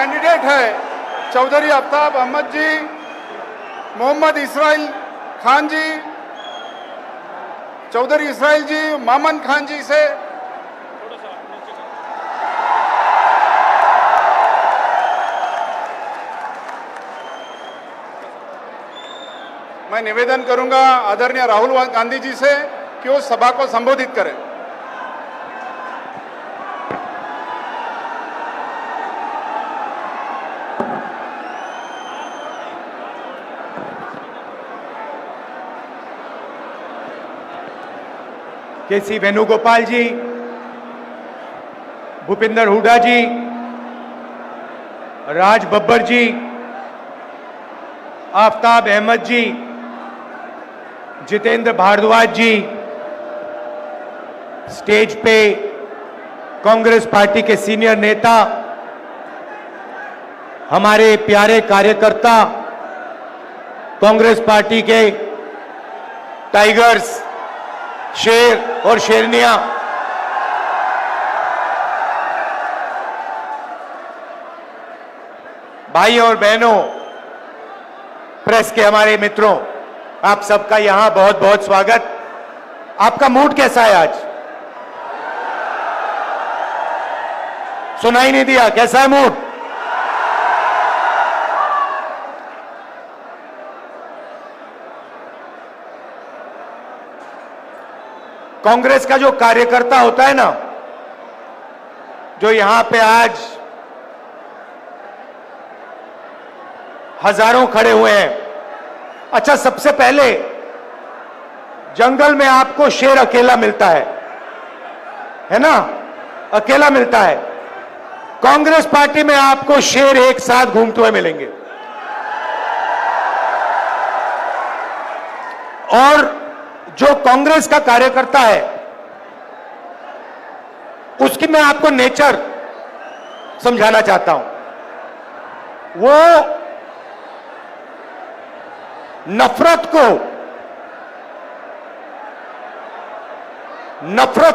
Candidate है चौधरी आफ्ताब अहमद जी, Mohammad Israel Khan जी, Chaudhary Israel जी, मामन खान जी से मैं निवेदन करूंगा आदरणीय राहुल गांधी जी से कि वो सभा को संबोधित करें। के.सी. वेणुगोपाल जी, भूपिंदर हुड्डा जी, राज बब्बर जी, आफ्ताब अहमद जी, जितेंद्र भारद्वाज जी, स्टेज पे कांग्रेस पार्टी के सीनियर नेता, हमारे प्यारे कार्यकर्ता, कांग्रेस पार्टी के टाइगर्स, शेर और शेरनियां, भाई और बहनों, प्रेस के हमारे मित्रों, आप सबका यहां बहुत बहुत स्वागत। आपका मूड कैसा है आज? सुनाई नहीं दिया, कैसा है मूड? कांग्रेस का जो कार्यकर्ता होता है ना, जो यहां पे आज हजारों खड़े हुए हैं। अच्छा, सबसे पहले जंगल में आपको शेर अकेला मिलता है ना? अकेला मिलता है। कांग्रेस पार्टी में आपको शेर एक साथ घूमते हुए मिलेंगे। और जो कांग्रेस का कार्यकर्ता है, उसकी मैं आपको नेचर समझाना चाहता हूं। वो नफरत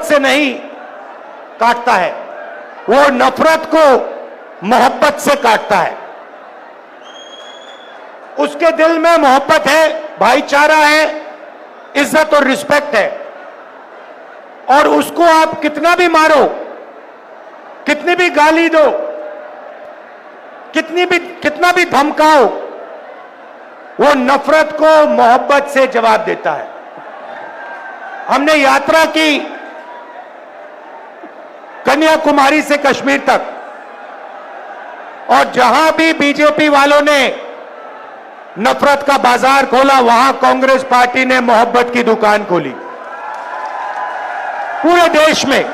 से नहीं काटता है, वो नफरत को मोहब्बत से काटता है। उसके दिल में मोहब्बत है, भाईचारा है, इज्जत और रिस्पेक्ट है। और उसको आप कितना भी मारो, कितनी भी गाली दो, कितना भी धमकाओ, वो नफरत को मोहब्बत से जवाब देता है। हमने यात्रा की कन्याकुमारी से कश्मीर तक, और जहां भी बीजेपी वालों ने नफरत का बाजार खोला, वहां कांग्रेस पार्टी ने मोहब्बत की दुकान खोली। पूरे देश में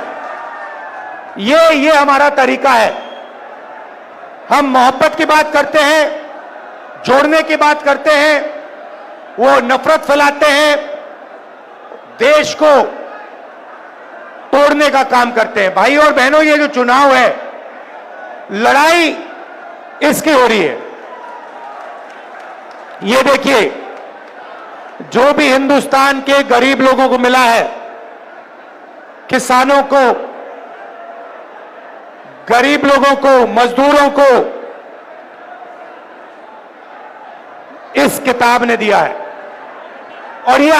ये हमारा तरीका है। हम मोहब्बत की बात करते हैं, जोड़ने की बात करते हैं, वो नफरत फैलाते हैं, देश को तोड़ने का काम करते हैं। भाई और बहनों, ये जो चुनाव है, लड़ाई इसकी हो रही है। ये देखिए, जो भी हिंदुस्तान के गरीब लोगों को मिला है, किसानों को, गरीब लोगों को, मजदूरों को इस किताब ने दिया है। और ये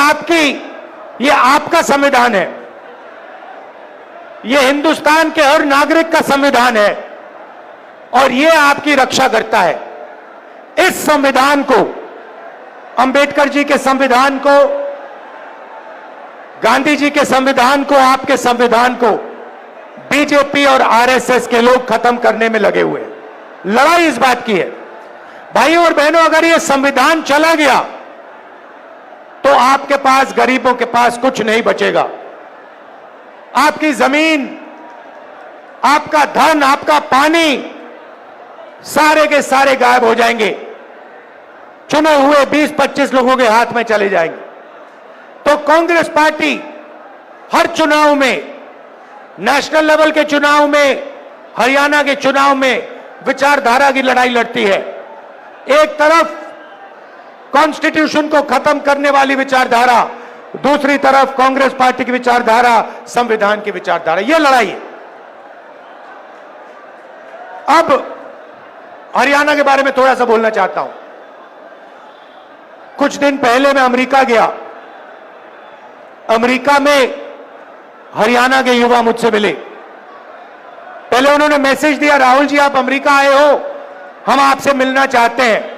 आपका संविधान है, ये हिंदुस्तान के हर नागरिक का संविधान है, और ये आपकी रक्षा करता है। इस संविधान को, अंबेडकर जी के संविधान को, गांधी जी के संविधान को, आपके संविधान को बीजेपी और आरएसएस के लोग खत्म करने में लगे हुए हैं। लड़ाई इस बात की है। भाइयों और बहनों, अगर ये संविधान चला गया तो आपके पास, गरीबों के पास कुछ नहीं बचेगा। आपकी जमीन, आपका धन, आपका पानी, सारे के सारे गायब हो जाएंगे। चुने हुए 20-25 लोगों के हाथ में चले जाएंगे। तो कांग्रेस पार्टी हर चुनाव में, नेशनल लेवल के चुनाव में, हरियाणा के चुनाव में विचारधारा की लड़ाई लड़ती है। एक तरफ कॉन्स्टिट्यूशन को खत्म करने वाली विचारधारा, दूसरी तरफ कांग्रेस पार्टी की विचारधारा, संविधान की विचारधारा। यह लड़ाई है। अब हरियाणा के बारे में थोड़ा सा बोलना चाहता हूं। कुछ दिन पहले मैं अमेरिका गया। अमेरिका में हरियाणा के युवा मुझसे मिले। पहले उन्होंने मैसेज दिया, राहुल जी आप अमेरिका आए हो, हम आपसे मिलना चाहते हैं।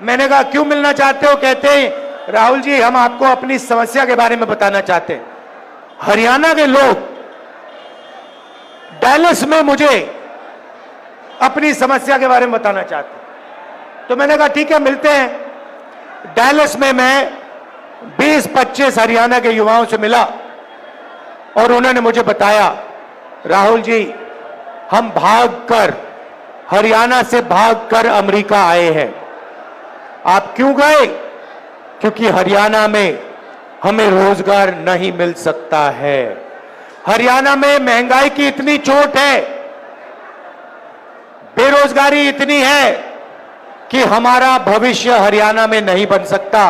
मैंने कहा क्यों मिलना चाहते हो? कहते हैं राहुल जी हम आपको अपनी समस्या के बारे में बताना चाहते हैं। हरियाणा के लोग डैलस में मुझे अपनी समस्या के बारे में बताना चाहते हैं। तो मैंने कहा ठीक है मिलते हैं। डैलस में मैं 20-25 हरियाणा के युवाओं से मिला और उन्होंने मुझे बताया राहुल जी हम भागकर, हरियाणा से भागकर अमेरिका आए हैं। आप क्यों गए? क्योंकि हरियाणा में हमें रोजगार नहीं मिल सकता है। हरियाणा में महंगाई की इतनी चोट है, बेरोजगारी इतनी है कि हमारा भविष्य हरियाणा में नहीं बन सकता,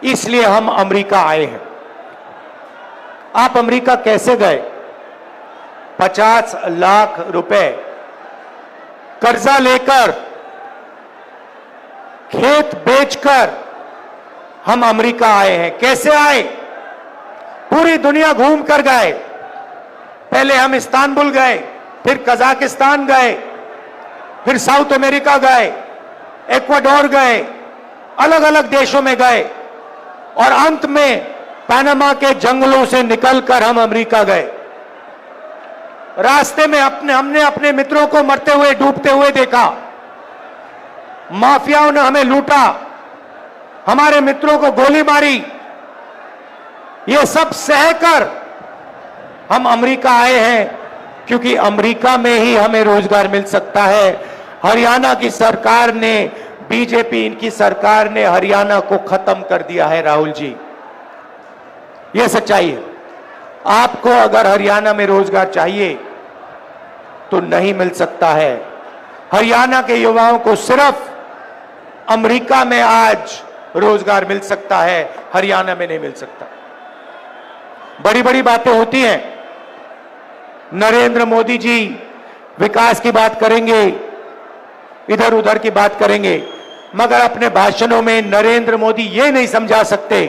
इसलिए हम अमेरिका आए हैं। आप अमेरिका कैसे गए? 50 लाख रुपए कर्जा लेकर, खेत बेचकर हम अमेरिका आए हैं। कैसे आए? पूरी दुनिया घूम कर गए। पहले हम इस्तांबुल गए, फिर कजाकिस्तान गए, फिर साउथ अमेरिका गए, इक्वाडोर गए, अलग अलग देशों में गए और अंत में पनामा के जंगलों से निकलकर हम अमेरिका गए। रास्ते में हमने अपने मित्रों को मरते हुए, डूबते हुए देखा। माफियाओं ने हमें लूटा, हमारे मित्रों को गोली मारी। ये सब सहकर हम अमेरिका आए हैं क्योंकि अमेरिका में ही हमें रोजगार मिल सकता है। हरियाणा की सरकार ने, बीजेपी इनकी सरकार ने हरियाणा को खत्म कर दिया है राहुल जी। यह सच्चाई है। आपको अगर हरियाणा में रोजगार चाहिए तो नहीं मिल सकता है। हरियाणा के युवाओं को सिर्फ अमेरिका में आज रोजगार मिल सकता है, हरियाणा में नहीं मिल सकता। बड़ी बड़ी बातें होती हैं। नरेंद्र मोदी जी विकास की बात करेंगे, इधर उधर की बात करेंगे, मगर अपने भाषणों में नरेंद्र मोदी ये नहीं समझा सकते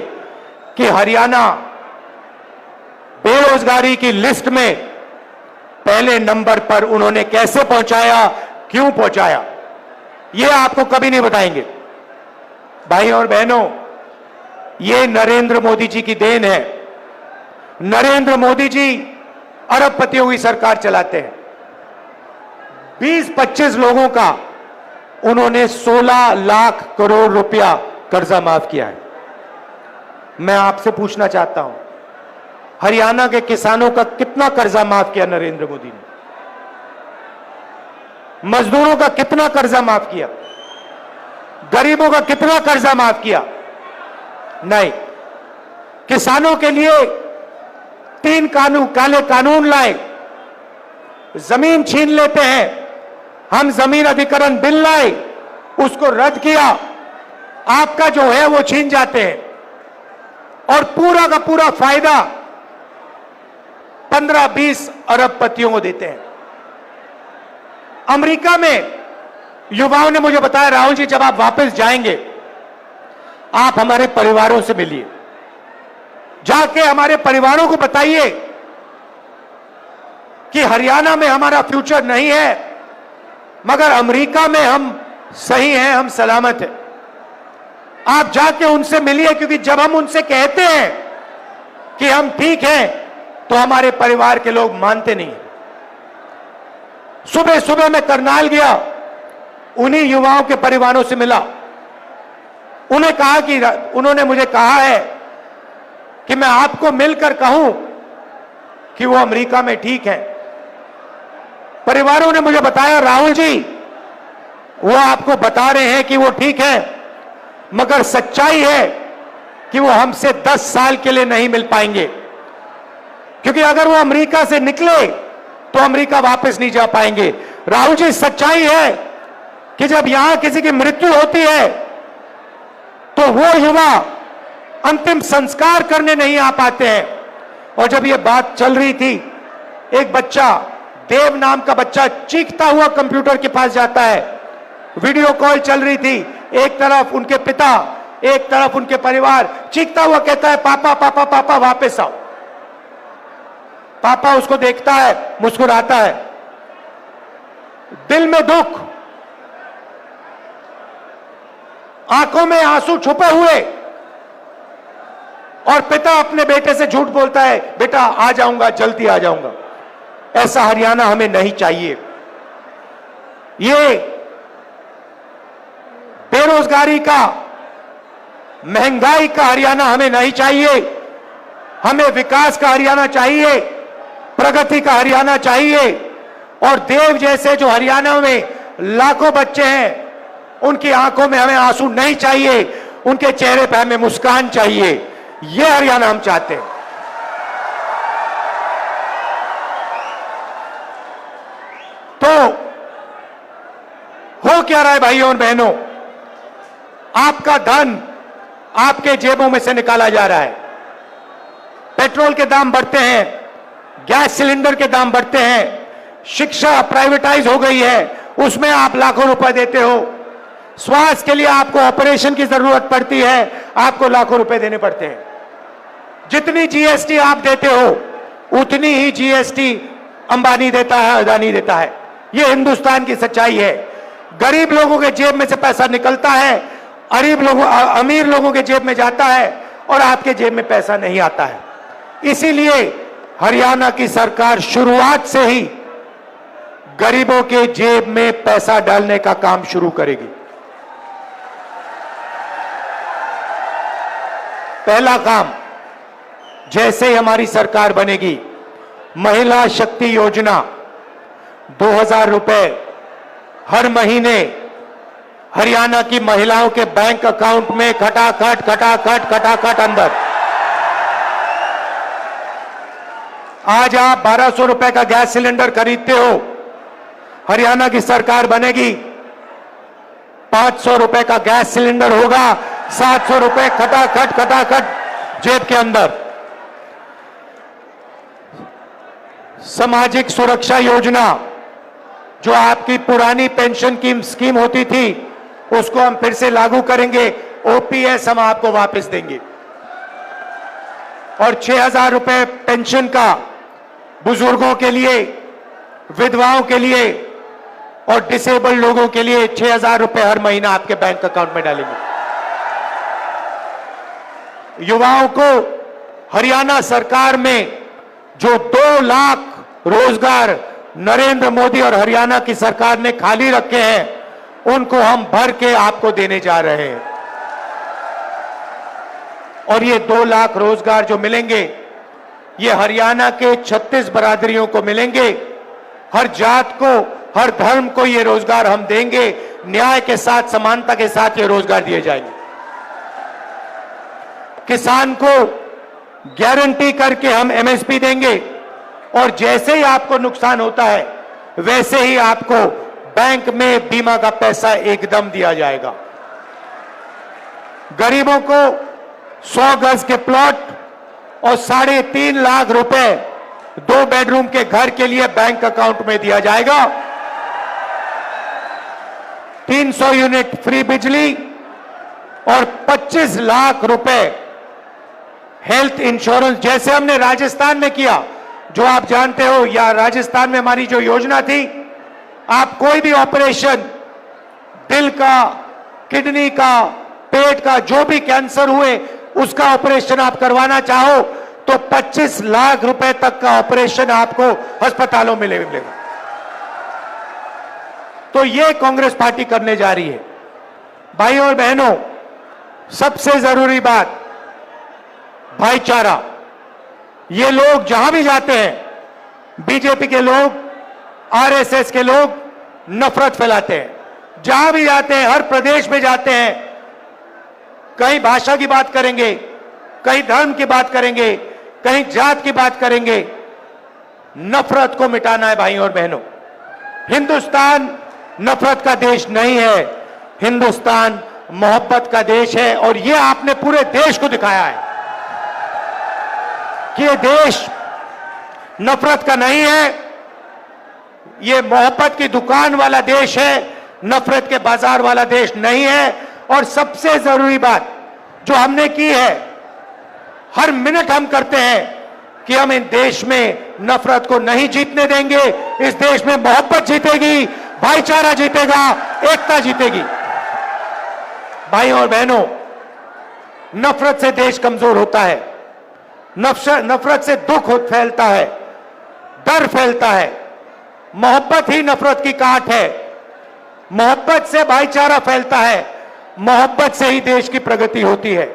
कि हरियाणा बेरोजगारी की लिस्ट में पहले नंबर पर उन्होंने कैसे पहुंचाया, क्यों पहुंचाया, ये आपको कभी नहीं बताएंगे। भाई और बहनों, ये नरेंद्र मोदी जी की देन है। नरेंद्र मोदी जी अरबपतियों की सरकार चलाते हैं। 20-25 लोगों का उन्होंने 16 लाख करोड़ रुपया कर्जा माफ किया है। मैं आपसे पूछना चाहता हूं, हरियाणा के किसानों का कितना कर्जा माफ किया नरेंद्र मोदी ने? मजदूरों का कितना कर्जा माफ किया? गरीबों का कितना कर्जा माफ किया? नहीं। किसानों के लिए 3 काले कानून लाए। जमीन छीन लेते हैं, हम जमीन अधिग्रहण बिल लाए, उसको रद्द किया, आपका जो है वो छीन जाते हैं और पूरा का पूरा फायदा 15-20 अरबपतियों को देते हैं। अमेरिका में युवाओं ने मुझे बताया राहुल जी जब आप वापस जाएंगे आप हमारे परिवारों से मिलिए, जाके हमारे परिवारों को बताइए कि हरियाणा में हमारा फ्यूचर नहीं है, मगर अमेरिका में हम सही हैं, हम सलामत हैं। आप जाके उनसे मिलिए, क्योंकि जब हम उनसे कहते हैं कि हम ठीक हैं तो हमारे परिवार के लोग मानते नहीं। सुबह सुबह मैं करनाल गया, उन्हीं युवाओं के परिवारों से मिला। उन्होंने मुझे कहा है कि मैं आपको मिलकर कहूं कि वो अमेरिका में ठीक है। परिवारों ने मुझे बताया राहुल जी वो आपको बता रहे हैं कि वो ठीक है, मगर सच्चाई है कि वो हमसे 10 साल के लिए नहीं मिल पाएंगे, क्योंकि अगर वो अमेरिका से निकले तो अमेरिका वापस नहीं जा पाएंगे। राहुल जी सच्चाई है कि जब यहां किसी की मृत्यु होती है तो वो युवा अंतिम संस्कार करने नहीं आ पाते हैं। और जब ये बात चल रही थी, एक बच्चा, देव नाम का बच्चा, चीखता हुआ कंप्यूटर के पास जाता है वीडियो कॉल चल रही थी, एक तरफ उनके पिता, एक तरफ उनके परिवार, चीखता हुआ कहता है पापा पापा पापा वापस आओ। पापा उसको देखता है, मुस्कुराता है, दिल में दुख, आंखों में आंसू छुपे हुए, और पिता अपने बेटे से झूठ बोलता है, बेटा आ जाऊंगा, जल्दी आ जाऊंगा। ऐसा हरियाणा हमें नहीं चाहिए। ये बेरोजगारी का, महंगाई का हरियाणा हमें नहीं चाहिए। हमें विकास का हरियाणा चाहिए, प्रगति का हरियाणा चाहिए। और देव जैसे जो हरियाणा में लाखों बच्चे हैं, उनकी आंखों में हमें आंसू नहीं चाहिए, उनके चेहरे पर हमें मुस्कान चाहिए। यह हरियाणा हम चाहते हैं। तो हो क्या रहा है भाइयों और बहनों? आपका धन आपके जेबों में से निकाला जा रहा है। पेट्रोल के दाम बढ़ते हैं, गैस सिलेंडर के दाम बढ़ते हैं, शिक्षा प्राइवेटाइज हो गई है, उसमें आप लाखों रुपए देते हो। स्वास्थ्य के लिए आपको ऑपरेशन की जरूरत पड़ती है, आपको लाखों रुपए देने पड़ते हैं। जितनी जीएसटी आप देते हो, उतनी ही जीएसटी अंबानी देता है, अदानी देता है। यह हिंदुस्तान की सच्चाई है। गरीब लोगों के जेब में से पैसा निकलता है, अमीर लोगों के जेब में जाता है, और आपके जेब में पैसा नहीं आता है। इसीलिए हरियाणा की सरकार शुरुआत से ही गरीबों के जेब में पैसा डालने का काम शुरू करेगी। पहला काम, जैसे ही हमारी सरकार बनेगी, महिला शक्ति योजना 2000 रुपए हर महीने हरियाणा की महिलाओं के बैंक अकाउंट में खटाखट खटाखट खटाखट अंदर। आज आप 1200 रुपए का गैस सिलेंडर खरीदते हो, हरियाणा की सरकार बनेगी, 500 रुपए का गैस सिलेंडर होगा, 700 रुपए खटाखट खटाखट जेब के अंदर। सामाजिक सुरक्षा योजना, जो आपकी पुरानी पेंशन की स्कीम होती थी, उसको हम फिर से लागू करेंगे। ओपीएस हम आपको वापस देंगे, और 6000 रुपए पेंशन का बुजुर्गों के लिए, विधवाओं के लिए और डिसेबल्ड लोगों के लिए 6000 रुपए हर महीना आपके बैंक अकाउंट में डालेंगे। युवाओं को हरियाणा सरकार में जो 2 लाख रोजगार नरेंद्र मोदी और हरियाणा की सरकार ने खाली रखे हैं, उनको हम भर के आपको देने जा रहे हैं। और ये 2 लाख रोजगार जो मिलेंगे, ये हरियाणा के 36 बरादरियों को मिलेंगे। हर जात को, हर धर्म को ये रोजगार हम देंगे। न्याय के साथ, समानता के साथ ये रोजगार दिए जाएंगे। किसान को गारंटी करके हम एमएसपी देंगे, और जैसे ही आपको नुकसान होता है, वैसे ही आपको बैंक में बीमा का पैसा एकदम दिया जाएगा। गरीबों को 100 गज के प्लॉट और 3.5 लाख रुपए 2 बेडरूम के घर के लिए बैंक अकाउंट में दिया जाएगा। 300 यूनिट फ्री बिजली और 25 लाख रुपए हेल्थ इंश्योरेंस, जैसे हमने राजस्थान में किया, जो आप जानते हो। या राजस्थान में हमारी जो योजना थी, आप कोई भी ऑपरेशन, दिल का, किडनी का, पेट का, जो भी कैंसर हुए, उसका ऑपरेशन आप करवाना चाहो तो 25 लाख रुपए तक का ऑपरेशन आपको अस्पतालों में मिलेगा। तो ये कांग्रेस पार्टी करने जा रही है। भाइयों और बहनों, सबसे जरूरी बात, भाईचारा। ये लोग जहां भी जाते हैं, बीजेपी के लोग, आरएसएस के लोग नफरत फैलाते हैं। जहां भी जाते हैं, हर प्रदेश में जाते हैं, कहीं भाषा की बात करेंगे, कहीं धर्म की बात करेंगे, कहीं जात की बात करेंगे। नफरत को मिटाना है भाइयों और बहनों। हिंदुस्तान नफरत का देश नहीं है, हिंदुस्तान मोहब्बत का देश है। और यह आपने पूरे देश को दिखाया है कि यह देश नफरत का नहीं है, यह मोहब्बत की दुकान वाला देश है, नफरत के बाजार वाला देश नहीं है। और सबसे जरूरी बात जो हमने की है, हर मिनट हम करते हैं कि हम इन देश में नफरत को नहीं जीतने देंगे। इस देश में मोहब्बत जीतेगी, भाईचारा जीतेगा, एकता जीतेगी। भाइयों और बहनों, नफरत से देश कमजोर होता है, नफरत से दुख फैलता है, डर फैलता है। मोहब्बत ही नफरत की काट है, मोहब्बत से भाईचारा फैलता है, मोहब्बत से ही देश की प्रगति होती है।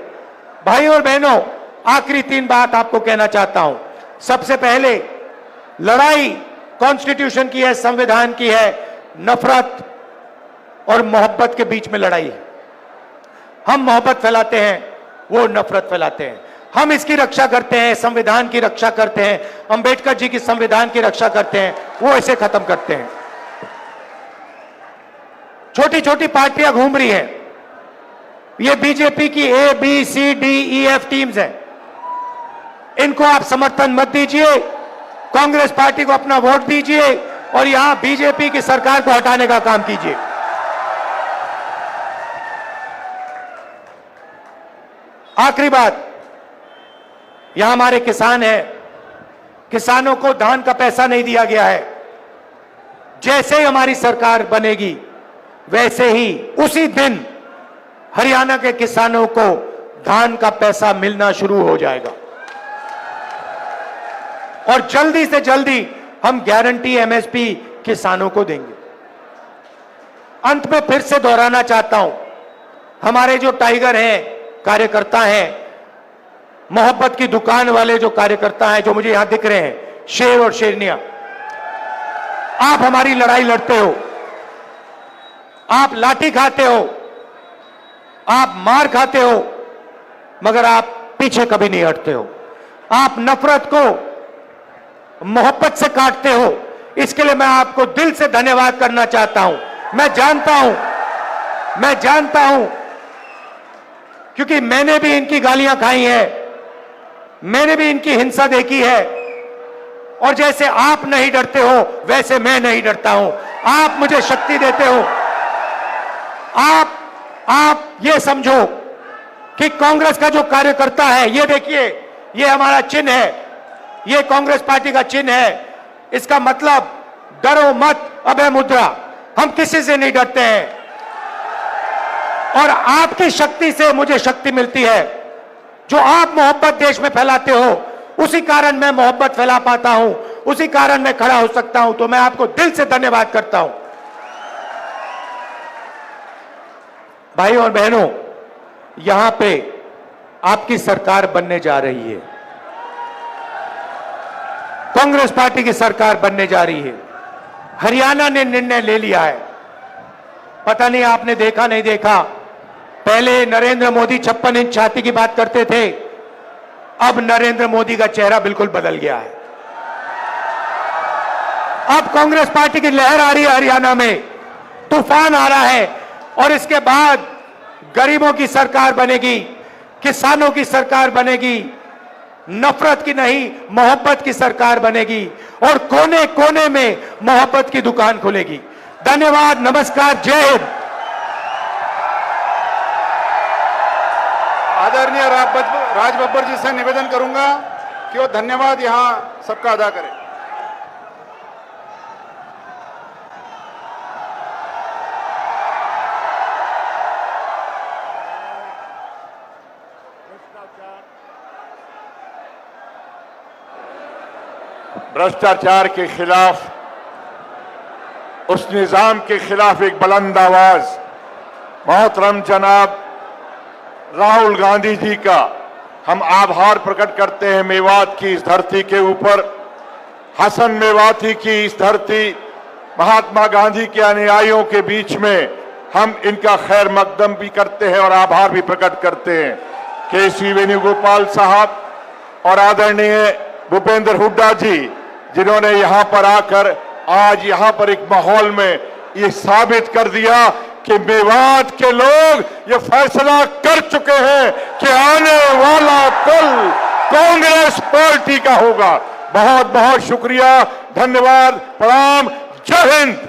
भाइयों और बहनों, आखिरी 3 बात आपको कहना चाहता हूं। सबसे पहले, लड़ाई कॉन्स्टिट्यूशन की है, संविधान की है, नफरत और मोहब्बत के बीच में लड़ाई है। हम मोहब्बत फैलाते हैं, वो नफरत फैलाते हैं। हम इसकी रक्षा करते हैं, संविधान की रक्षा करते हैं, अंबेडकर जी की संविधान की रक्षा करते हैं, वो इसे खत्म करते हैं। छोटी छोटी पार्टियां घूम रही हैं, ये बीजेपी की ABCDEF टीम्स हैं। इनको आप समर्थन मत दीजिए, कांग्रेस पार्टी को अपना वोट दीजिए और यहां बीजेपी की सरकार को हटाने का काम कीजिए। आखिरी बात, यहां हमारे किसान हैं, किसानों को धान का पैसा नहीं दिया गया है। जैसे ही हमारी सरकार बनेगी, वैसे ही उसी दिन हरियाणा के किसानों को धान का पैसा मिलना शुरू हो जाएगा और जल्दी से जल्दी हम गारंटी MSP किसानों को देंगे। अंत में फिर से दोहराना चाहता हूं, हमारे जो टाइगर हैं, कार्यकर्ता हैं, मोहब्बत की दुकान वाले जो कार्यकर्ता हैं, जो मुझे यहां दिख रहे हैं, शेर और शेरनियां, आप हमारी लड़ाई लड़ते हो, आप लाठी खाते हो, आप मार खाते हो, मगर आप पीछे कभी नहीं हटते हो। आप नफरत को मोहब्बत से काटते हो। इसके लिए मैं आपको दिल से धन्यवाद करना चाहता हूं। मैं जानता हूं क्योंकि मैंने भी इनकी गालियां खाई हैं, मैंने भी इनकी हिंसा देखी है। और जैसे आप नहीं डरते हो, वैसे मैं नहीं डरता हूं। आप मुझे शक्ति देते हो। आप ये समझो कि कांग्रेस का जो कार्यकर्ता है, ये देखिए, ये हमारा चिन्ह है, ये कांग्रेस पार्टी का चिन्ह है। इसका मतलब डरो मत, अभय मुद्रा। हम किसी से नहीं डरते हैं और आपकी शक्ति से मुझे शक्ति मिलती है। जो आप मोहब्बत देश में फैलाते हो, उसी कारण मैं मोहब्बत फैला पाता हूं, उसी कारण मैं खड़ा हो सकता हूं। तो मैं आपको दिल से धन्यवाद करता हूं। भाइयों और बहनों, यहां पे आपकी सरकार बनने जा रही है, कांग्रेस पार्टी की सरकार बनने जा रही है। हरियाणा ने निर्णय ले लिया है। पता नहीं आपने देखा नहीं देखा, पहले नरेंद्र मोदी 56 इंच छाती की बात करते थे, अब नरेंद्र मोदी का चेहरा बिल्कुल बदल गया है। अब कांग्रेस पार्टी की लहर आ रही है, हरियाणा में तूफान आ रहा है। और इसके बाद गरीबों की सरकार बनेगी, किसानों की सरकार बनेगी, नफरत की नहीं मोहब्बत की सरकार बनेगी और कोने कोने में मोहब्बत की दुकान खुलेगी। धन्यवाद, नमस्कार, जय हिंद। आदरणीय राज बब्बर जी से निवेदन करूंगा कि वो धन्यवाद यहां सबका अदा करें। भ्रष्टाचार के खिलाफ, उस निजाम के खिलाफ एक बुलंद आवाज मोहतरम जनाब राहुल गांधी जी का हम आभार प्रकट करते हैं। मेवात की इस धरती के ऊपर, हसन मेवाती की इस धरती, महात्मा गांधी के अनुयायियों के बीच में हम इनका खैर मकदम भी करते हैं और आभार भी प्रकट करते हैं। केसी वेणुगोपाल साहब और आदरणीय भूपेंद्र हुड्डा जी, जिन्होंने यहां पर आकर आज यहां पर एक माहौल में ये साबित कर दिया कि मेवात के लोग ये फैसला कर चुके हैं कि आने वाला कल कांग्रेस पार्टी का होगा। बहुत बहुत शुक्रिया, धन्यवाद, प्रणाम, जय हिंद।